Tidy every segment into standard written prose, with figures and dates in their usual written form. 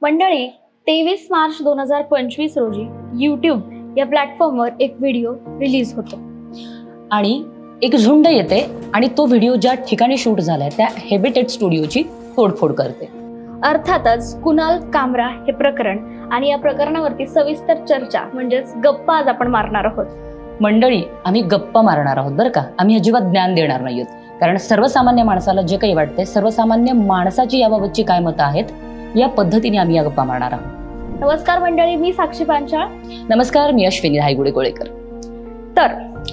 मंडळी 23 मार्च 2025 रोजी यूट्यूब या प्लॅटफॉर्मवर एक व्हिडिओ रिलीज होतो आणि एक झुंड येते आणि तो व्हिडिओ ज्या ठिकाणी शूट झालाय त्या हेबिटेट स्टुडिओची तोडफोड करते. अर्थातच कुणाल कामरा हे प्रकरण आणि या प्रकरणावरती सविस्तर चर्चा म्हणजेच गप्पा आज आपण मारणार आहोत. मंडळी, आम्ही गप्पा मारणार आहोत बरं का. आम्ही अजिबात ज्ञान देणार नाहीत, कारण सर्वसामान्य माणसाला जे काही वाटतंय, सर्वसामान्य माणसाची याबाबतची काय मतं आहेत या पद्धतीने आम्ही या गप्पा मारणार आहोत. नमस्कार मंडळी, मी साक्षी पांचाळ. नमस्कार, मी अश्विनी धायगुडे कोळेकर. तर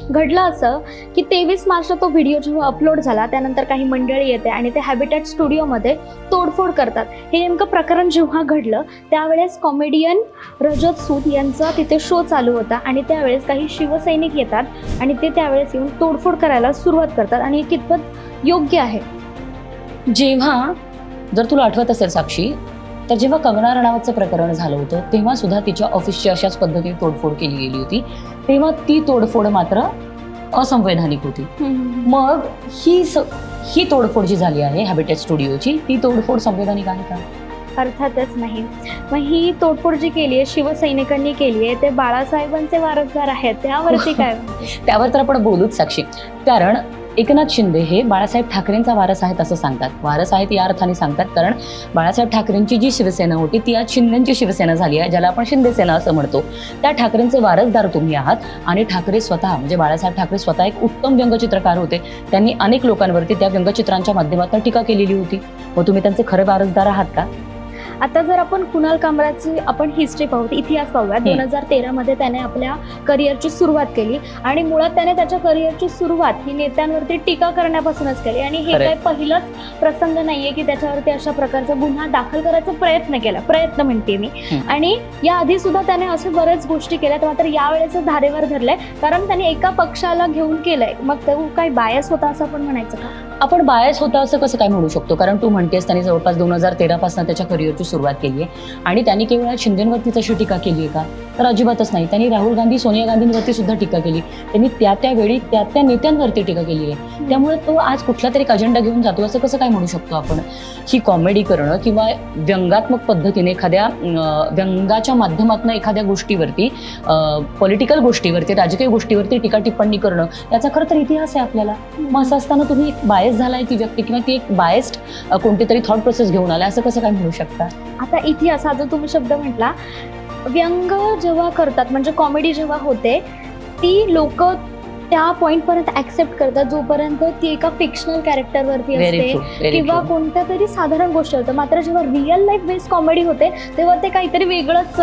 घडलं असं की 23 मार्चला तो व्हिडिओ जेव्हा अपलोड झाला त्यानंतर काही मंडळी येते आणि ते हॅबिटॅट स्टुडिओमध्ये तोडफोड करतात. हे नेमकं प्रकरण जेव्हा घडलं त्यावेळेस कॉमेडियन रजत सूद यांचा तिथे शो चालू होता आणि त्यावेळेस काही शिवसैनिक येतात आणि ते त्यावेळेस येऊन तोडफोड करायला सुरुवात करतात आणि हे कितपत योग्य आहे. जेव्हा जर तुला आठवत असेल साक्षी, तर जेव्हा कंगना रणावतचं प्रकरण झालं होतं तेव्हा सुद्धा तिच्या ऑफिसची अशाच पद्धतीने तोडफोड केली गेली होती. तेव्हा ती तोडफोड मात्र असंवैधानिक होती. मग ही तोडफोड जी झाली आहे हॅबिटेट स्टुडिओची, ती तोडफोड संवैधानिक आहे का? अर्थातच नाही. मग ही तोडफोड जी केली आहे शिवसैनिकांनी केली आहे, ते बाळासाहेबांचे वारसदार आहेत, त्यावरती काय? त्यावर तर आपण बोलूच साक्षी, कारण एकनाथ शिंदे हे बाळासाहेब ठाकरेंचा वारस आहेत असं सांगतात. वारस आहेत या अर्थाने सांगतात कारण बाळासाहेब ठाकरेंची जी शिवसेना होती ती आज शिंदेची शिवसेना झाली आहे, ज्याला आपण शिंदेसेना असं म्हणतो. त्या ठाकरेंचे वारसदार तुम्ही आहात. आणि ठाकरे स्वतः म्हणजे बाळासाहेब ठाकरे स्वतः एक उत्तम व्यंगचित्रकार होते. त्यांनी अनेक लोकांवरती त्या व्यंगचित्रांच्या माध्यमातून टीका केलेली होती. मग तुम्ही त्यांचे खरे वारसदार आहात का? आता जर आपण कुणाल कामराची आपण हिस्ट्री पाहू, इतिहास पाहूया. 2013 मध्ये त्याने आपल्या करिअरची सुरुवात केली आणि मुळात त्याने त्याच्या करिअरची सुरुवात ही नेत्यांवरती टीका करण्यापासूनच केली. आणि हे काही पहिलाच प्रसंग नाहीये की त्याच्यावरती अशा प्रकारचा गुन्हा दाखल करायचा प्रयत्न म्हणते मी. आणि याआधी सुद्धा त्याने असे बऱ्याच गोष्टी केल्यात, मात्र यावेळेस धारेवर धरलंय कारण त्याने एका पक्षाला घेऊन केलंय. मग तो काही बायस होता असं आपण म्हणायचं का? आपण बायस होता असं कसं काय म्हणू शकतो? कारण तू म्हणतेस त्यांनी जवळपास 2013 पासून त्याच्या करिअरची सुरुवात केली आहे आणि त्यांनी केवळ शिंदेवरतीच अशी टीका केली आहे का? तर अजिबातच नाही. त्यांनी राहुल गांधी, सोनिया गांधींवरती सुद्धा टीका केली. त्यांनी त्यावेळी त्या नेत्यांवरती टीका केली आहे. त्यामुळे तो आज कुठला तरी अजेंडा घेऊन जातो असं कसं काय म्हणू शकतो आपण? ही कॉमेडी करणं किंवा व्यंगात्मक पद्धतीने एखाद्या व्यंगाच्या माध्यमातून एखाद्या गोष्टीवरती, पॉलिटिकल गोष्टीवरती, राजकीय गोष्टीवरती टीका टिप्पणी करणं याचा खरं तर इतिहास आहे आपल्याला. मग असं असताना तुम्ही बायस झालाय ती व्यक्ती किंवा ती एक बायस्ड कोणती तरी थॉट प्रोसेस घेऊन आलाय असं कसं काय म्हणू शकता? आता इतिहास हा जो तुम्ही शब्द म्हटला, व्यंग जेव्हा करतात म्हणजे कॉमेडी जेव्हा होते ती लोक त्या पॉइंट पर्यंत ऍक्सेप्ट करतात जोपर्यंत ती एका फिक्शनल कॅरेक्टरवरती असते किंवा कोणत्या तरी साधारण गोष्ट होतं. मात्र जेव्हा रिअल लाईफ बेस्ड कॉमेडी होते तेव्हा ते काहीतरी वेगळंच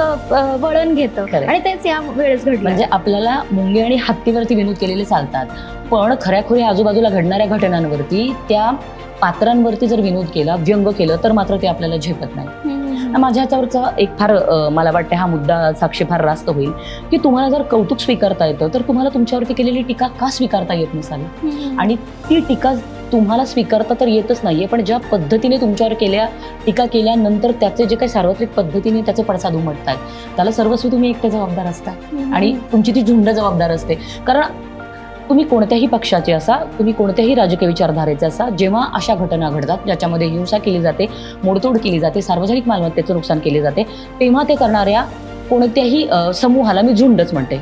वळण घेतं आणि तेच या वेळेस घडलं. म्हणजे आपल्याला मुंगे आणि हत्तीवरती विनोद केलेले चालतात, पण खऱ्याखुरी आजूबाजूला घडणाऱ्या घटनांवरती, त्या पात्रांवरती जर विनोद केला, व्यंग केलं तर मात्र ते आपल्याला झेपत नाही. माझ्या ह्याच्यावरचा एक फार मला वाटतं हा मुद्दा साक्षी फार रास्त होईल की तुम्हाला जर कौतुक स्वीकारता येतं तर तुम्हाला तुमच्यावरती केलेली टीका का स्वीकारता येत नसावी? आणि ती टीका तुम्हाला स्वीकारता तर येतच नाहीये, पण ज्या पद्धतीने तुमच्यावर टीका केल्यानंतर त्याचे जे काही सार्वत्रिक पद्धतीने त्याचे पडसाद उमटतात त्याला सर्वस्वी तुम्ही एकटे जबाबदार असता आणि तुमची ती झुंड जबाबदार असते. कारण तुम्ही कोणत्याही पक्षाचे असा, तुम्ही कोणत्याही राजकीय विचारधारेचे असा, जेव्हा अशा घटना घडतात ज्याच्यामध्ये हिंसा केली जाते, मोडतोड केली जाते, सार्वजनिक मालमत्तेचं नुकसान केले जाते, तेव्हा ते करणाऱ्या कोणत्याही समूहाला मी झुंडच म्हणते.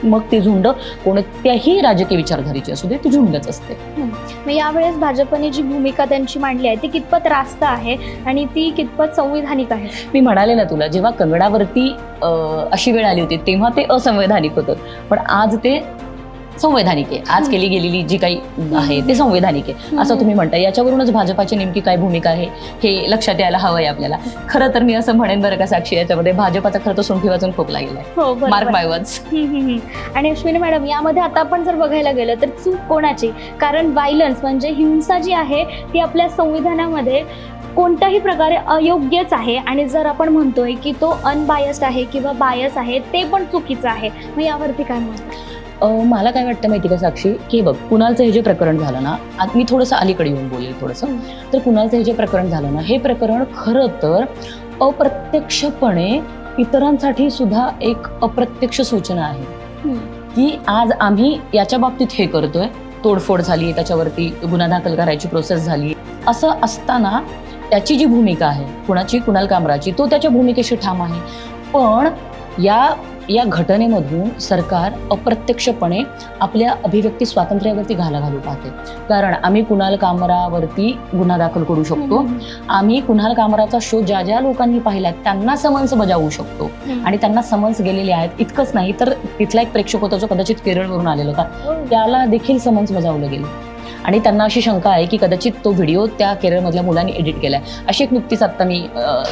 मग ती झुंड कोणत्याही राजकीय विचारधारेची असू दे, ती झुंडच असते. मग यावेळेस भाजपने जी भूमिका त्यांची मांडली आहे ती कितपत रास्त आहे आणि ती कितपत संवैधानिक आहे? मी म्हणाले ना तुला, जेव्हा कंगनावरती अशी वेळ आली होती तेव्हा ते असंवैधानिक होतं, पण आज ते संवैधानिक आहे. आज केली गेलेली जी काही आहे ते संवैधानिक आहे असं तुम्ही म्हणता. याच्यावरूनच भाजपाची नेमकी काय भूमिका आहे हे लक्षात यायला हवंय आपल्याला. खरं तर मी असं म्हणेन बरं का साक्षी, याच्यामध्ये भाजपाचा खरं तर सुंठी वाजून खोकला गेलाय. मार्क माय वर्ड्स. आणि अश्विनी मॅडम, यामध्ये आता आपण जर बघायला गेलं तर चूक कोणाची? कारण व्हायलन्स म्हणजे हिंसा जी आहे ती आपल्या संविधानामध्ये कोणत्याही प्रकारे अयोग्यच आहे. आणि जर आपण म्हणतोय की तो अनबायस्ड आहे किंवा बायस आहे ते पण चुकीचं आहे. मग यावरती काय म्हणतो? मला काय वाटतं माहिती का साक्षी, की बघ कुणालचं हे जे प्रकरण झालं ना, आज मी थोडंसं अलीकडे येऊन बोलेल थोडंसं. तर कुणालचं हे जे प्रकरण झालं ना, हे प्रकरण खरं तर अप्रत्यक्षपणे इतरांसाठी सुद्धा एक अप्रत्यक्ष सूचना आहे की आज आम्ही याच्या बाबतीत हे करतोय, तोडफोड झाली, त्याच्यावरती गुन्हा दाखल करायची प्रोसेस झाली. असं असताना त्याची जी भूमिका आहे कुणाल कामराची, तो त्याच्या भूमिकेशी ठाम आहे. पण या घटनेमधून सरकार अप्रत्यक्षपणे आपल्या अभिव्यक्ती स्वातंत्र्यावरती घाला घालू पाहते. कारण आम्ही कुणाल कामरावरती गुन्हा दाखल करू शकतो, आम्ही कुणाल कामराचा शो ज्या ज्या लोकांनी पाहिला त्यांना समन्स बजावू शकतो आणि त्यांना समन्स गेलेले आहेत. इतकंच नाही तर तिथला एक प्रेक्षक होता जो कदाचित केरळवरून आलेला होता, त्याला देखील समन्स बजावलं गेलं आणि त्यांना अशी शंका आहे की कदाचित तो व्हिडिओ त्या केरळमधल्या मुलांनी एडिट केलाय. अशी एक नुकतीच आता मी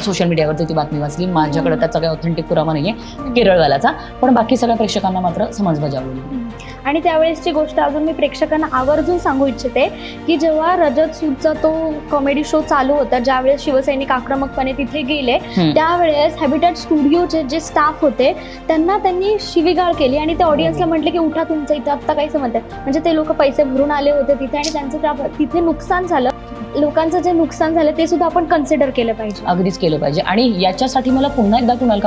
सोशल मीडियावरती ती बातमी वाचली. माझ्याकडे त्याचा काही ऑथेंटिक पुरावा नाहीये केरळवाल्याचा, पण बाकी सगळ्या प्रेक्षकांना मात्र समज बजावली. आणि त्यावेळेसची गोष्ट अजून मी प्रेक्षकांना आवर्जून सांगू इच्छिते की जेव्हा रजत सूदचा तो कॉमेडी शो चालू होता, ज्यावेळेस शिवसैनिक आक्रमकपणे तिथे गेले, त्यावेळेस हॅबिटॅट स्टुडिओचे जे स्टाफ होते त्यांनी शिवीगाळ केली आणि त्या ऑडियन्सला म्हटले की उठा, तुमचं इथं आत्ता काही समजतं. म्हणजे ते लोक पैसे भरून आले होते तिथे आणि त्यांचं तिथे नुकसान झालं. लोकांचं जे नुकसान झालं ते सुद्धा आपण कन्सिडर केलं पाहिजे. अगदीच केलं पाहिजे. आणि याच्यासाठी मला पुन्हा एकदा कुणाल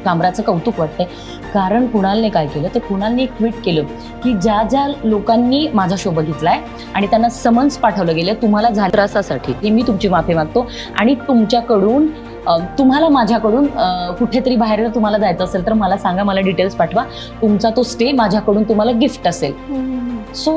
कामराचं कौतुक वाटतंय. कारण कुणालने काय केलं तर कुणालने एक ट्विट केलं की ज्या ज्या लोकांनी माझा शो बघितलाय आणि त्यांना समन्स पाठवलं गेलं तुम्हाला झालं त्रासासाठी, हे मी तुमची माफी मागतो आणि तुमच्याकडून तुम्हाला माझ्याकडून कुठेतरी बाहेर तुम्हाला जायचं असेल तर मला सांगा, मला डिटेल्स पाठवा, तुमचा तो स्टे माझ्याकडून तुम्हाला गिफ्ट असेल. सो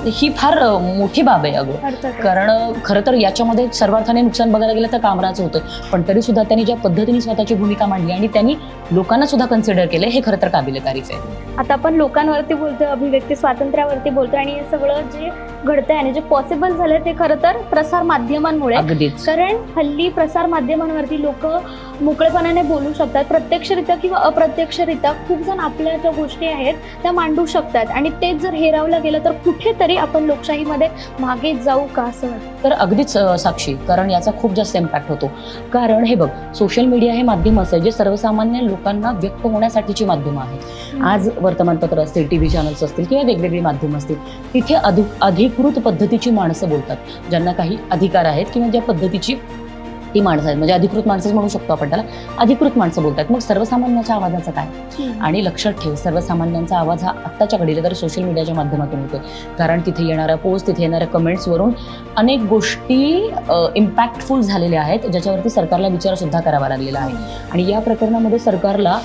ही फार मोठी बाब आहे अगं. कारण खरं तर याच्यामध्ये सर्वार्थाने नुकसान बघायला गेलं तर कामराचं होतं, पण तरी सुद्धा त्यांनी ज्या पद्धतीने स्वतःची भूमिका मांडली आणि त्यांनी लोकांना सुद्धा कन्सिडर केलं, हे खरं तर काबिले तारीफ आहे. आता आपण लोकांवरती बोलतोय, अभिव्यक्ती स्वातंत्र्यावरती बोलतोय आणि हे सगळं जे घडतंय आणि जे पॉसिबल झालंय ते खरं तर प्रसार माध्यमांमुळे. अगदीच. कारण हल्ली प्रसार माध्यमांवरती लोक मोकळेपणाने बोलू शकतात, प्रत्यक्षरित्या किंवा अप्रत्यक्षरित्या खूप जण आपल्या ज्या गोष्टी आहेत त्या मांडू शकतात आणि तेच जर हेरावलं गेलं तर कुठेतरी आपण लोकशाहीमध्ये मागे जाऊ का असं वाटतं. तर अगदीच साक्षी, कारण याचा खूप जास्त इम्पॅक्ट होतो. कारण हे बघ, सोशल मीडिया हे माध्यम असं आहे जे सर्वसामान्य लोकांना व्यक्त होण्यासाठीची माध्यमं आहेत. आज वर्तमानपत्र असतील, टीव्ही चॅनल्स असतील किंवा वेगवेगळी माध्यमं असतील, तिथे अधिकृत पद्धतीची माणसं बोलतात, ज्यांना काही अधिकार आहेत किंवा ज्या पद्धतीची ती माणसं आहेत, म्हणजे अधिकृत माणसंच म्हणू शकतो आपण त्याला, अधिकृत माणसं बोलतात. मग सर्वसामान्याच्या आवाजाचं काय? आणि लक्षात ठेव, सर्वसामान्यांचा आवाज हा आत्ताच्या घडीला तर सोशल मीडियाच्या माध्यमातून होतोय. कारण तिथे येणाऱ्या पोस्ट, तिथे येणाऱ्या कमेंट्सवरून अनेक गोष्टी इम्पॅक्टफुल झालेल्या आहेत, ज्याच्यावरती सरकारला विचार सुद्धा करावा लागलेला आहे. आणि या प्रकरणामध्ये सरकारला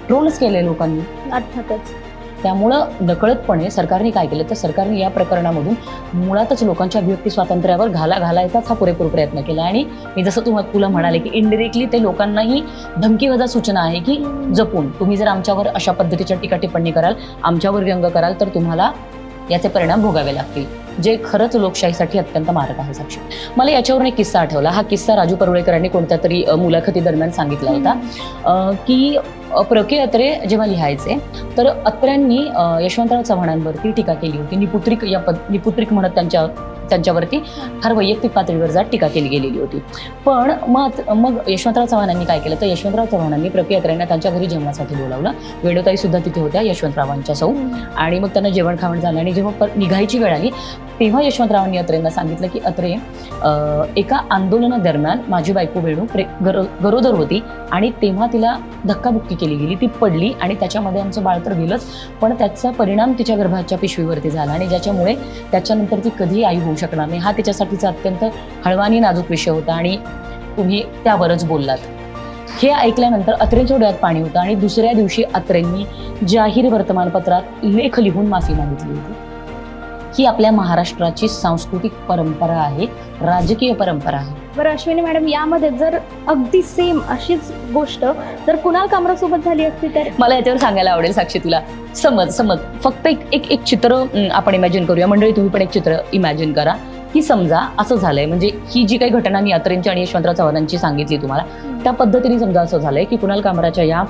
ट्रोल्स केले लोकांनी. अर्थातच. त्यामुळं नकळतपणे सरकारने काय केलं तर सरकारने या प्रकरणामधून मुळातच लोकांच्या अभिव्यक्ती स्वातंत्र्यावर घाला घालायचाच हा पुरेपूर प्रयत्न केला. आणि मी जसं तुला म्हणाले की इनडिरेक्टली ते लोकांनाही धमकीवजा सूचना आहे की जपून तुम्ही जर आमच्यावर अशा पद्धतीच्या टीका टिप्पणी कराल, आमच्यावर व्यंग कराल तर तुम्हाला याचे परिणाम भोगावे लागतील, जे खरंच लोकशाहीसाठी अत्यंत मारक आहे. साक्षी, मला याच्यावरून एक किस्सा आठवला. हा किस्सा राजू परुळेकरांनी कोणत्या तरी मुलाखती दरम्यान सांगितला होता की प्र.के. अत्रे जेव्हा लिहायचे तर अत्र्यांनी यशवंतराव चव्हाणांवरती टीका केली होती. निपुत्रिक म्हणत त्यांच्यावरती फार वैयक्तिक पातळीवर जात टीका केली गेलेली होती. पण मग यशवंतराव चव्हाणांनी काय केलं तर यशवंतराव चव्हाणांनी प्र.के. अत्रेंना त्यांच्या घरी जेवणासाठी बोलावलं. वेणुताई सुद्धा तिथे होत्या, यशवंतरावांच्या सौ. आणि मग त्यांना जेवण खावण झालं आणि जेव्हा निघायची वेळ आली तेव्हा यशवंतरावांनी अत्रेंना सांगितलं की अत्रे, एका आंदोलनादरम्यान माझी बायको वेणू गरोदर होती आणि तेव्हा तिला धक्काबुक्की केली गेली, ती पडली आणि त्याच्यामध्ये आमचं बाळ तर गेलंच, पण त्याचा परिणाम तिच्या गर्भाच्या पिशवीवरती झाला आणि ज्याच्यामुळे त्याच्यानंतर ती कधी आई होऊ शकणार नाही. हा तिच्यासाठीचा अत्यंत हळवा आणि नाजूक विषय होता आणि तुम्ही त्यावरच बोललात. हे ऐकल्यानंतर अत्रेंच्या डोळ्यात पाणी होतं आणि दुसऱ्या दिवशी अत्रेंनी जाहीर वर्तमानपत्रात लेख लिहून माफी मागितली होती. ही आपल्या महाराष्ट्राची सांस्कृतिक परंपरा आहे, राजकीय परंपरा आहे. बरं अश्विनी मॅडम, यामध्ये जर अगदी सेम अशीच गोष्ट जर कुणाल कामरासोबत झाली असती तर? मला याच्यावर सांगायला आवडेल साक्षी तुला. समज फक्त एक चित्र आपण इमॅजिन करूया. मंडळी तुम्ही पण एक चित्र इमॅजिन करा की समजा असं झालंय, म्हणजे ही जी काही घटना मी अत्रेंची आणि यशवंतराव चव्हाणांची सांगितली तुम्हाला, त्या पद्धतीने समजा असं झालंय की कुणाल कामराच्या या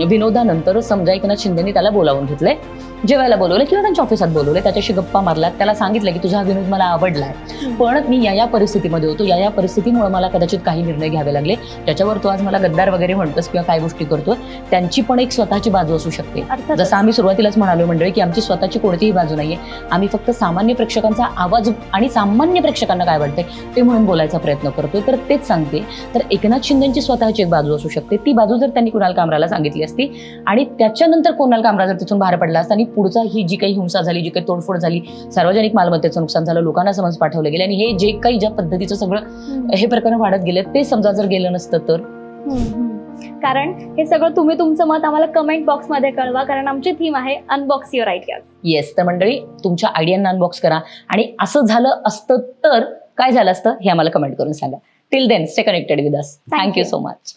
विनोदानंतर समजा एकनाथ शिंदेनी त्याला बोलावून घेतलंय, जेवायला बोलवलं किंवा त्यांच्या ऑफिसात बोलवले, त्याच्याशी गप्पा मारलात, त्याला सांगितलं की तुझा हा विनोद मला आवडलाय, पण मी या परिस्थितीमध्ये होतो, या परिस्थितीमुळे मला कदाचित काही निर्णय घ्यावे लागले, त्याच्यावर तो आज मला गद्दार वगैरे म्हणतोस किंवा काय गोष्टी करतोय, त्यांची पण एक स्वतःची बाजू असू शकते. जसं आम्ही सुरुवातीलाच म्हणालो मंडळी की आमची स्वतःची कोणतीही बाजू नाहीये, आम्ही फक्त सामान्य प्रेक्षकांचा आवाज आणि सामान्य प्रेक्षकांना काय वाटतंय ते म्हणून बोलायचा प्रयत्न करतोय. तर तेच सांगते, तर एकनाथ शिंदेची स्वतःची एक बाजू असू शकते. ती बाजू जर त्यांनी कुणाल कामराला सांगितली असती आणि त्याच्यानंतर कुणाल कामरा जर तिथून बाहेर पडला असता आणि पुढचा ही जी काही हिंसा झाली, जी काही तोडफोड झाली, सार्वजनिक मालमत्तेचं नुकसान झालं, लोकांना समज पाठवलं गेलं आणि हे जे काही ज्या पद्धतीचं सगळं हे प्रकरण वाढत गेले ते समजा जर गेलं नसतं तर कारण हे सगळं तुम्ही तुमचं मत आम्हाला कमेंट बॉक्समध्ये कळवा, कारण आमची थीम आहे अनबॉक्स युअर आयडियाज. येस, तर मंडळी तुमच्या आयडियांना अनबॉक्स करा आणि असं झालं असतं तर काय झालं असतं हे आम्हाला कमेंट करून सांगा. Till then stay connected with us. Thank you so much.